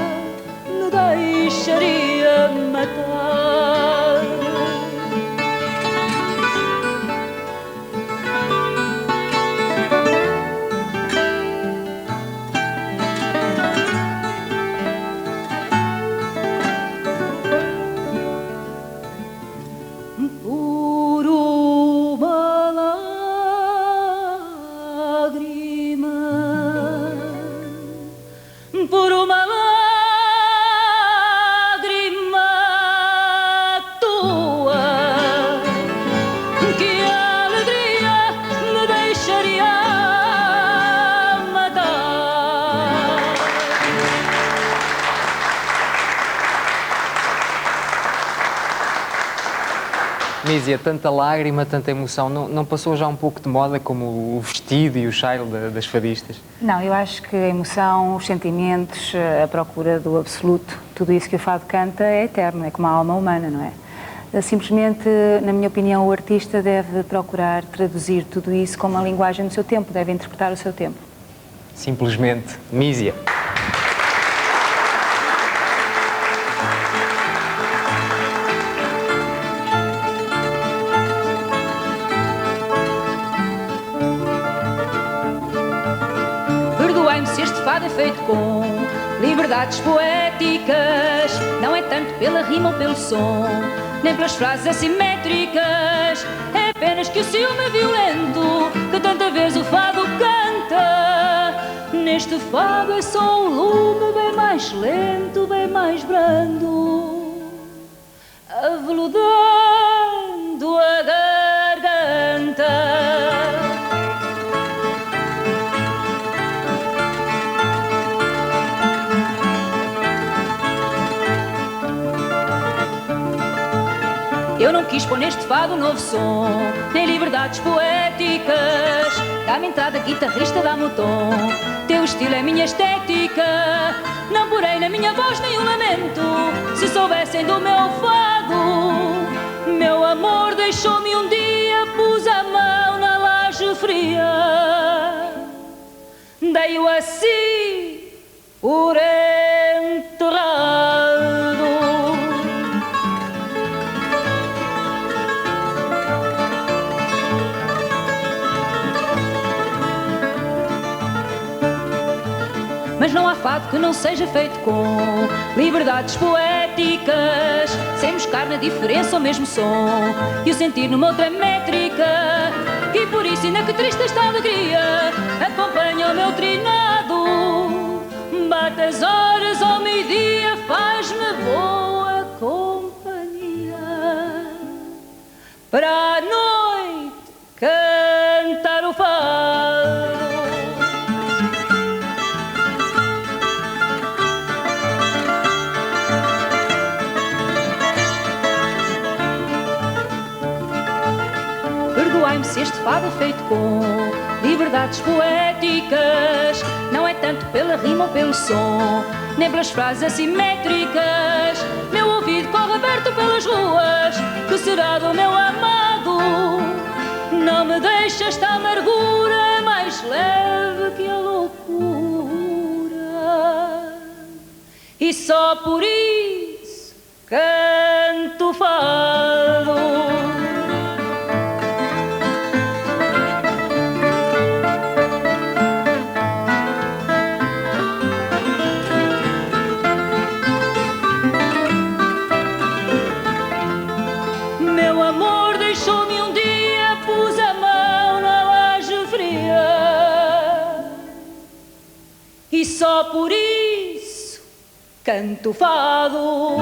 B: me deixaria matar. Por uma lágrima. uma lágrima tua, que a alegria me deixaria matar.
A: Mísia, tanta lágrima, tanta emoção, não passou já um pouco de moda como o vestido e o cheiro das fadistas?
I: Não, eu acho que a emoção, os sentimentos, a procura do absoluto, tudo isso que o fado canta é eterno, é como a alma humana, não é? Simplesmente, na minha opinião, o artista deve procurar traduzir tudo isso com uma linguagem do seu tempo, deve interpretar o seu tempo.
A: Simplesmente, Mísia.
B: Perdoai-me se este fado é feito com liberdades poéticas, não é tanto pela rima ou pelo som, nem pelas frases assimétricas, é apenas que o ciúme violento que tanta vez o fado canta. Neste fado é só um lume bem mais lento, bem mais brando, aveludando a garganta. Eu não quis pôr neste fado um novo som, nem liberdades poéticas. Dá-me entrada, guitarrista, dá-me o tom. Teu estilo é minha estética. Não porei na minha voz nenhum lamento. Se soubessem do meu fado, meu amor deixou-me um dia, pus a mão na laje fria. Dei-o assim por enterrado. Mas não há fado que não seja feito com liberdades poéticas, sem buscar na diferença o mesmo som e o sentir numa outra métrica. E por isso, ainda que triste esta alegria, acompanha o meu trinado. Bate as horas ao meio-dia, faz-me boa companhia. Para a noite cantar o fado. Perdoai-me se este fado é feito com liberdades poéticas, não é tanto pela rima ou pelo som, nem pelas frases assimétricas. Meu ouvido corre aberto pelas ruas, que será do meu amado? Não me deixa esta amargura mais leve que a loucura, e só por isso canto fado. E só por isso canto fado.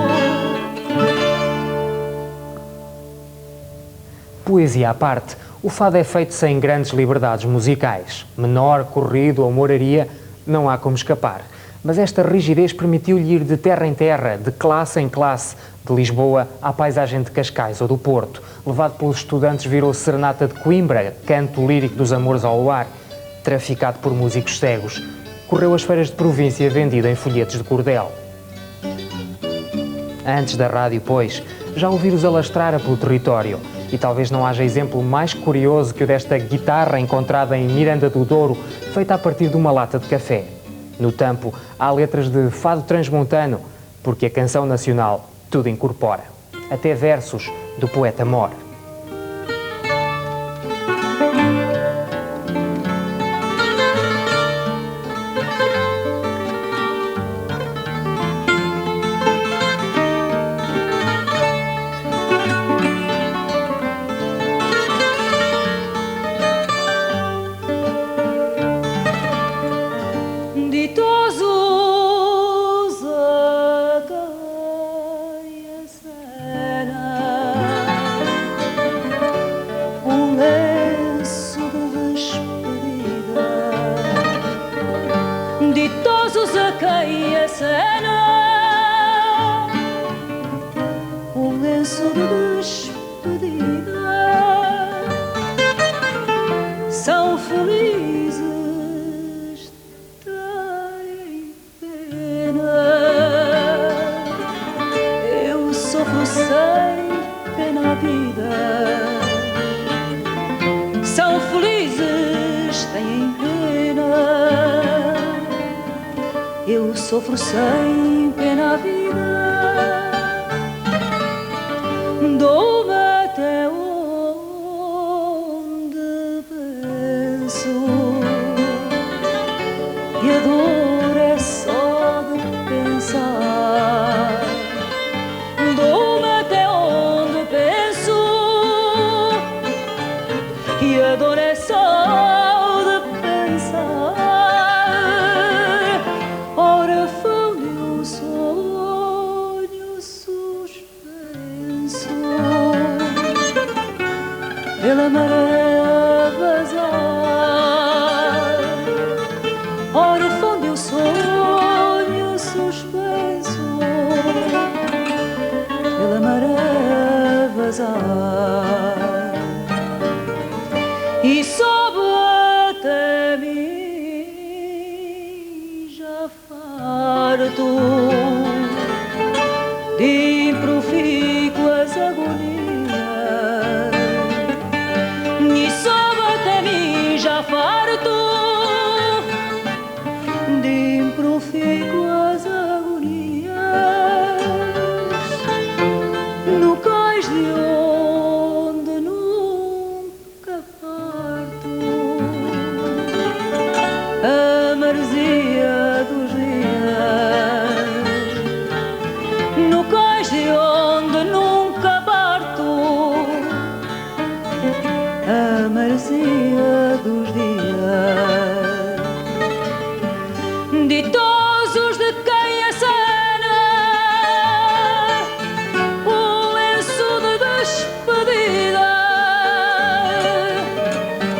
A: Poesia à parte, o fado é feito sem grandes liberdades musicais. Menor, corrido ou moraria, não há como escapar. Mas esta rigidez permitiu-lhe ir de terra em terra, de classe em classe, de Lisboa à paisagem de Cascais ou do Porto. Levado pelos estudantes, virou serenata de Coimbra, canto lírico dos amores ao luar, traficado por músicos cegos. Correu as feiras de província vendido em folhetos de cordel. Antes da rádio, pois, já ouvi-los alastrar pelo território. E talvez não haja exemplo mais curioso que o desta guitarra encontrada em Miranda do Douro, feita a partir de uma lata de café. No tampo, há letras de fado transmontano, porque a canção nacional tudo incorpora. Até versos do poeta Mor.
B: Ditoso cena, um lenço de despedida. São felizes, têm pena. Eu sofro sem pena a vida. São felizes, têm pena. Eu sofro sem pena a vida. Dou-me até onde penso, e a dor é só de pensar. Dou-me até onde penso, e a dor é só de pensar. Órfão de um sonho suspenso pela maré a vazar. Órfão de um sonho suspenso pela maré a vazar. E sobe até mim já farto de improfícuas agonias. E sobe até mim já farto de improfícuas agonias. No cais de onde nunca parto, a maresia dos dias. No cais de onde nunca parto, a maresia dos dias. Ditosos de quem acena o lenço de despedida.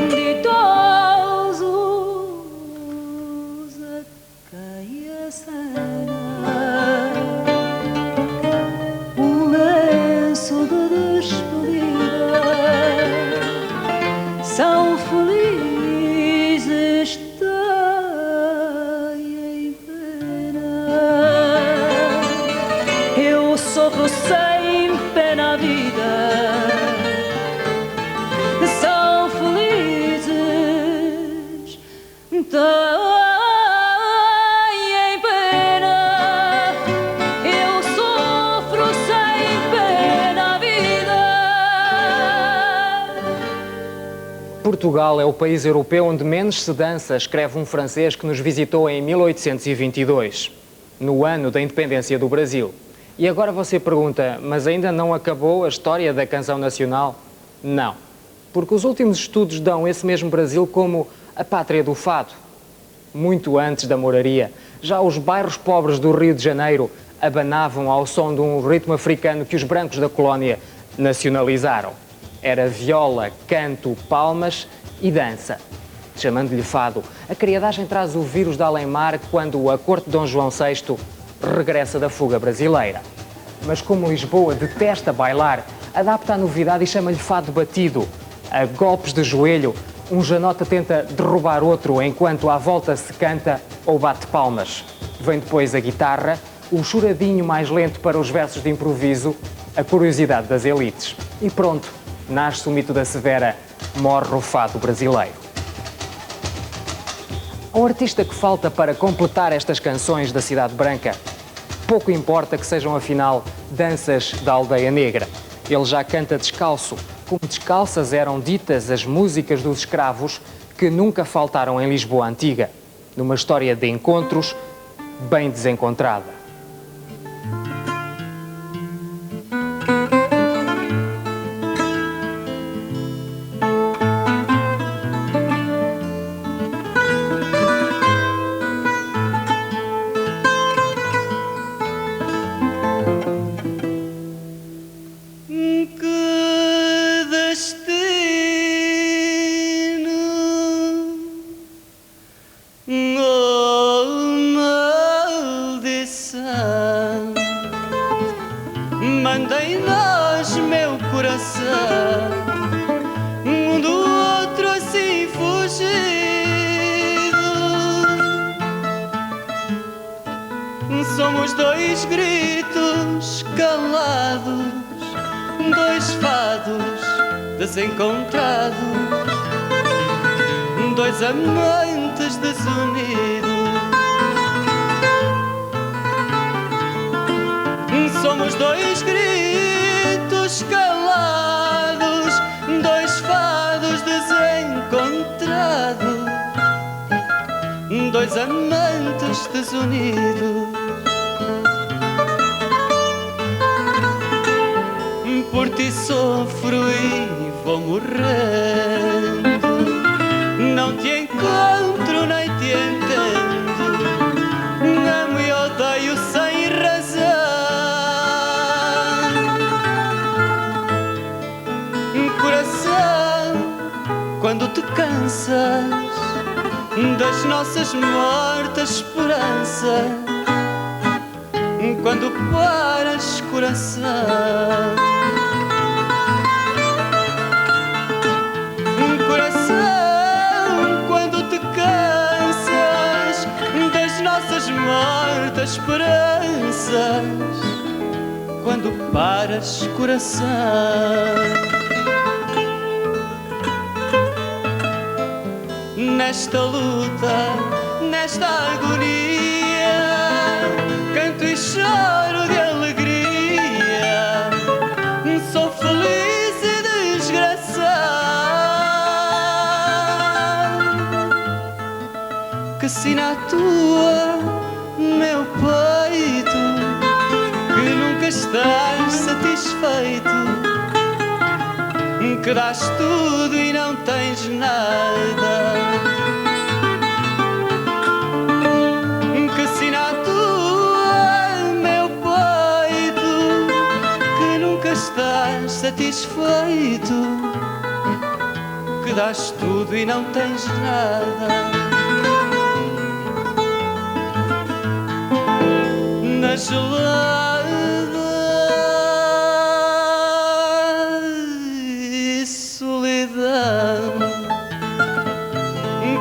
B: Ditosos a quem acena o lenço de despedida. São felizes, têm pena. Eu sofro sem pena a vida. São felizes, têm pena. Eu sofro sem pena a vida.
A: Portugal é o país europeu onde menos se dança, escreve um francês que nos visitou em 1822, no ano da independência do Brasil. E agora você pergunta, mas ainda não acabou a história da canção nacional? Não, porque os últimos estudos dão esse mesmo Brasil como a pátria do fado. Muito antes da moraria, já os bairros pobres do Rio de Janeiro abanavam ao som de um ritmo africano que os brancos da colónia nacionalizaram. Era viola, canto, palmas e dança. Chamando-lhe fado, a criadagem traz o vírus de além-mar quando a corte de Dom João VI regressa da fuga brasileira. Mas como Lisboa detesta bailar, adapta a novidade e chama-lhe fado batido. A golpes de joelho, um janota tenta derrubar outro enquanto à volta se canta ou bate palmas. Vem depois a guitarra, o choradinho mais lento para os versos de improviso, a curiosidade das elites. E pronto, nasce o mito da Severa, morre o fado brasileiro. Ao artista que falta para completar estas canções da Cidade Branca, pouco importa que sejam afinal danças da aldeia negra. Ele já canta descalço, como descalças eram ditas as músicas dos escravos que nunca faltaram em Lisboa Antiga, numa história de encontros bem desencontrada.
F: Oh, maldição. canção. Manda em nós, meu coração, um do outro assim fugido. Somos dois gritos calados, dois fados desencontrados, dois amantes desunidos. Somos dois gritos calados, dois fados desencontrados, dois amantes desunidos. Por ti sofro e vou morrendo, não te encontro nem te entendo, amo e odeio sem razão. Coração, quando te cansas das nossas mortas esperanças, quando paras, coração. Coração, quando te cansas das nossas mortas esperanças, quando paras, coração. Nesta luta, nesta agonia, canto e choro de alegria, sou feliz e desgraçado. Que sina a tua, meu peito, que nunca estás satisfeito, que dás tudo e não tens nada. Que sina a tua, meu peito, que nunca estás satisfeito, que dás tudo e não tens nada. Na gelada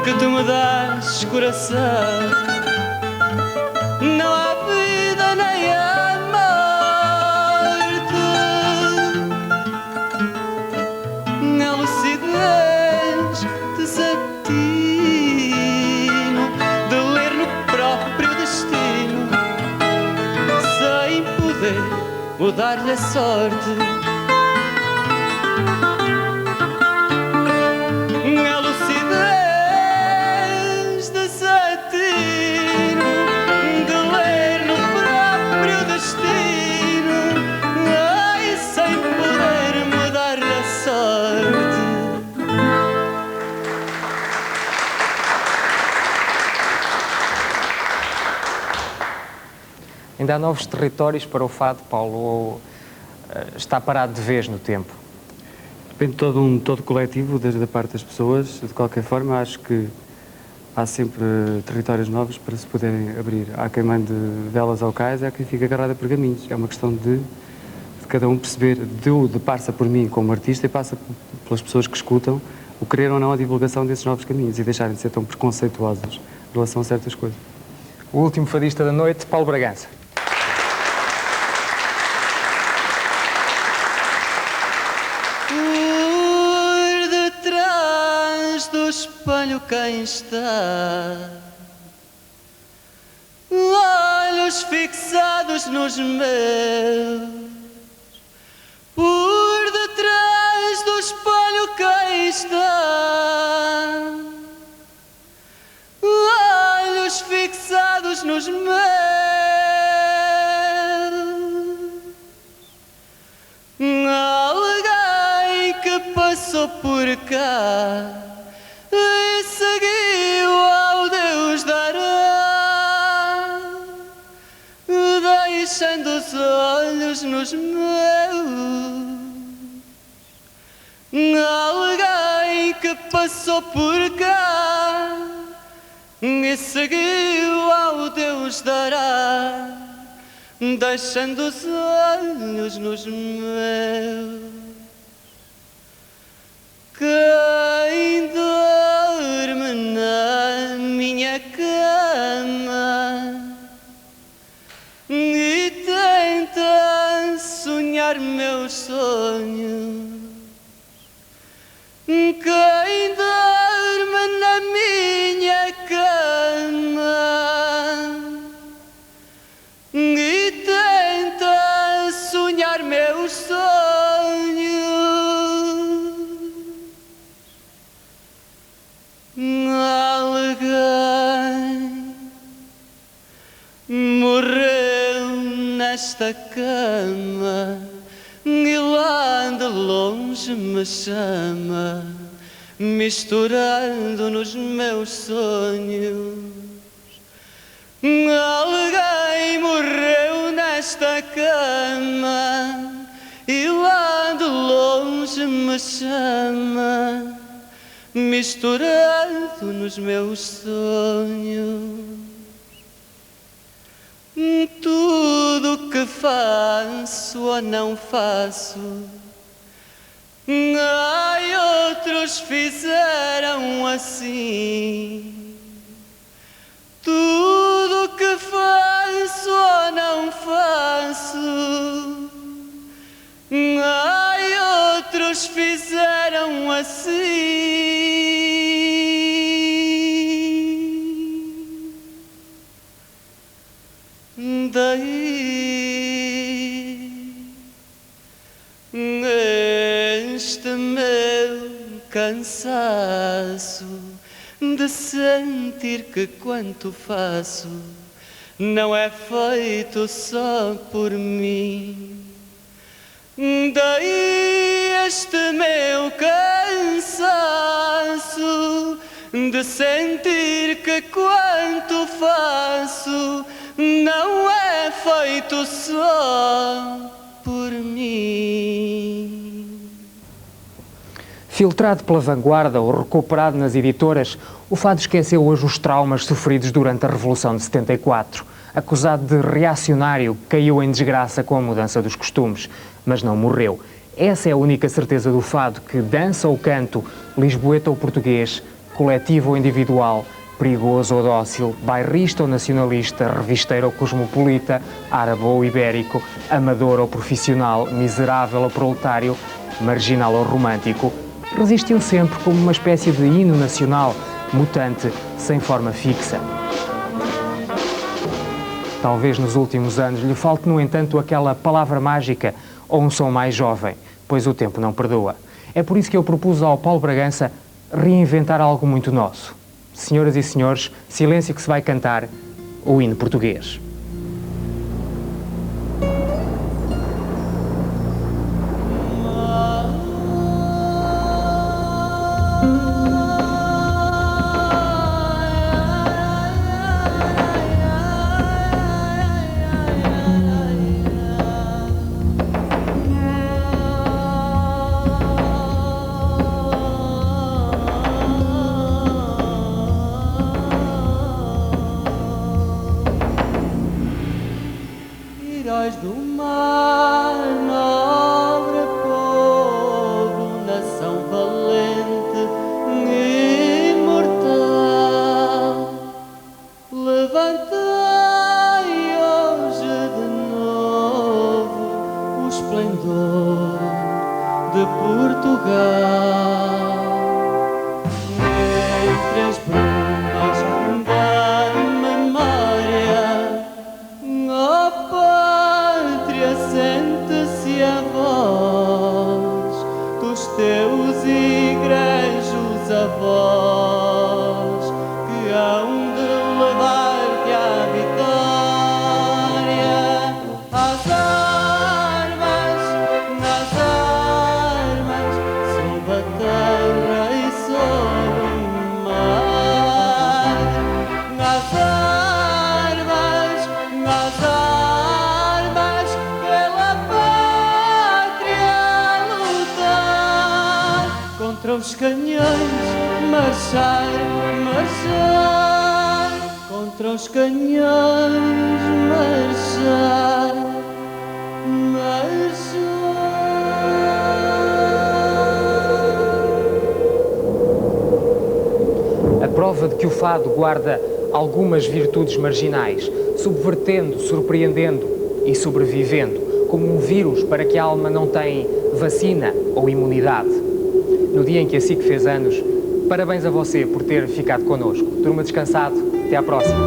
F: que tu me dás, coração, não há vida nem há morte. Na lucidez desatino de ler no próprio destino, sem poder mudar-lhe a sorte.
A: Ainda há novos territórios para o fado, Paulo, ou está parado de vez no tempo?
J: Depende de todo coletivo, desde a parte das pessoas. De qualquer forma, acho que há sempre territórios novos para se poderem abrir. Há quem mande velas ao cais, há quem fica agarrado a pergaminhos. É uma questão de cada um perceber, passa por mim como artista e passa pelas pessoas que escutam, o querer ou não a divulgação desses novos caminhos e deixarem de ser tão preconceituosos em relação a certas coisas.
A: O último fadista da noite, Paulo Bragança.
F: Por detrás do espelho quem está, olhos fixados nos meus. Por detrás do espelho quem está, olhos fixados nos meus. Alguém que passou por cá e seguiu ao Deus dará, deixando os olhos nos meus. Alguém que passou por cá e seguiu ao Deus dará, deixando os olhos nos meus. Quem dorme na minha cama e tenta sonhar meus sonhos. Quem dorme na minha cama e tenta sonhar meus sonhos. Alguém morreu nesta cama e lá de longe me chama, misturando nos meus sonhos. Alguém morreu nesta cama e lá de longe me chama, misturando nos meus sonhos. Tudo que faço ou não faço, ai, outros fizeram assim. Tudo que faço ou não faço, ai, outros fizeram assim. Daí este meu cansaço de sentir que quanto faço não é feito só por mim. Daí este meu cansaço de sentir que quanto faço não é feito só por mim.
A: Filtrado pela vanguarda ou recuperado nas editoras, o fado esqueceu hoje os traumas sofridos durante a Revolução de 74. Acusado de reacionário, caiu em desgraça com a mudança dos costumes, mas não morreu. Essa é a única certeza do fado, que dança ou canto, lisboeta ou português, coletivo ou individual, perigoso ou dócil, bairrista ou nacionalista, revisteiro ou cosmopolita, árabe ou ibérico, amador ou profissional, miserável ou proletário, marginal ou romântico, resistiu sempre como uma espécie de hino nacional, mutante, sem forma fixa. Talvez nos últimos anos lhe falte, no entanto, aquela palavra mágica ou um som mais jovem, pois o tempo não perdoa. É por isso que eu propus ao Paulo Bragança reinventar algo muito nosso. Senhoras e senhores, silêncio que se vai cantar o hino português.
F: Heróis do mar, nobre povo, nação valente e imortal, levantai hoje de novo o esplendor de Portugal. Entre as brumas da memória, ó pátria, sente-se a voz dos teus igrejos avós, que hão de levar-te à vitória. Às armas, nas armas, sob a terra e sob o mar. Nas armas, pela pátria lutar. Contra os canhões, marchar, marchar. Contra os canhões, marchar,
A: que o fado guarda algumas virtudes marginais, subvertendo, surpreendendo e sobrevivendo, como um vírus para que a alma não tem vacina ou imunidade. No dia em que a SIC fez anos, parabéns a você por ter ficado connosco. Turma Descansado, até à próxima.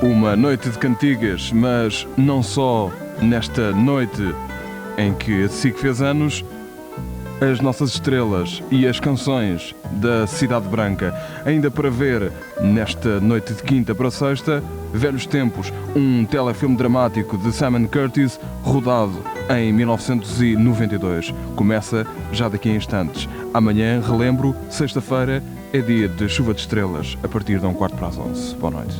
K: Uma noite de cantigas, mas não só nesta noite em que a SIC fez anos, as nossas estrelas e as canções da Cidade Branca. Ainda para ver nesta noite de quinta para sexta, Velhos Tempos, um telefilme dramático de Simon Curtis, rodado em 1992. Começa já daqui a instantes. Amanhã, relembro, sexta-feira, é dia de Chuva de Estrelas, a partir de 11:15. Boa noite.